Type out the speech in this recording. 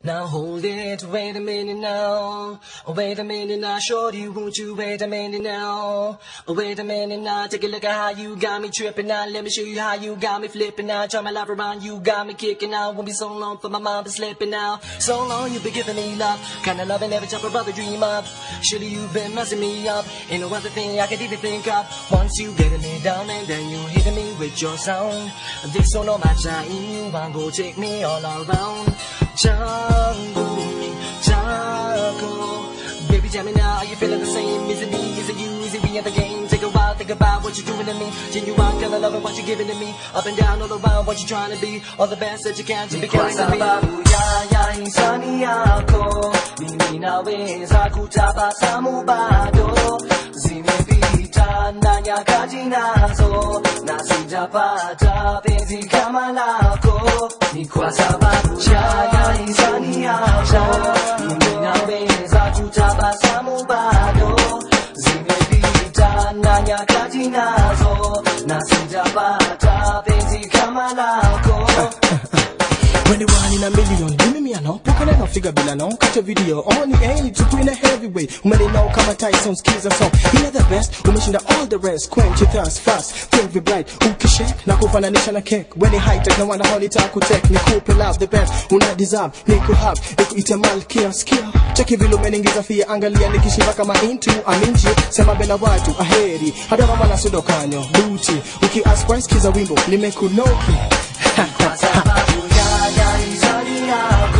Now hold it, wait a minute now. Oh, wait a minute now, shorty, won't you wait a minute now? Oh, wait a minute now, take a look at how you got me tripping now. Let me show you how you got me flipping now. Turn my life around, you got me kicking out. Won't be so long for my mind to slipping now. So long you've been giving me love, kinda loving every type of brother dream of. Surely you've been messing me up, ain't no other thing I could even think of. Once you getting me down and then you hitting me with your sound. This so no match, you want go take me all around. Jungle, baby, tell me now, are you feeling the same? Is it me? Is it you? Is it we in the game? Take a while, think about what you're doing to me. Genuine, kinda loving what you're giving to me. Up and down, all around, what you're trying to be. All the best that you can to be kind to me. Ya, insani ako, mimi nawe zaku tabasamu bado. Zimepita na nyakati nazo, na sijapata penzi kama lako. Ni kwa sababu ya insani ako, mimi nawe zaku tabasamu bado. Zimepita na nyakati nazo, na sijapata penzi kama lako. When they one in a million, give me a no, poke no figure bill no, catch a video, only ain't to in a heavyweight. When they know come a Tyson skills a song, he not the best, who mention that all the rest, quench your thirst fast, think we bright, who can shake, na kufana nation a cake, when they high tech, no one a holy talk could take, ni couple out the best, who not deserve, ni could have, eku ite malkia skill, check if you look meningiza fiye angalia, nikishiva kama into, aminji, sema bena watu, aheri, hadara mana sudokanyo, booty, uki ask price kiza wimbo, nimekunoki, Kwa sababu ya insani yako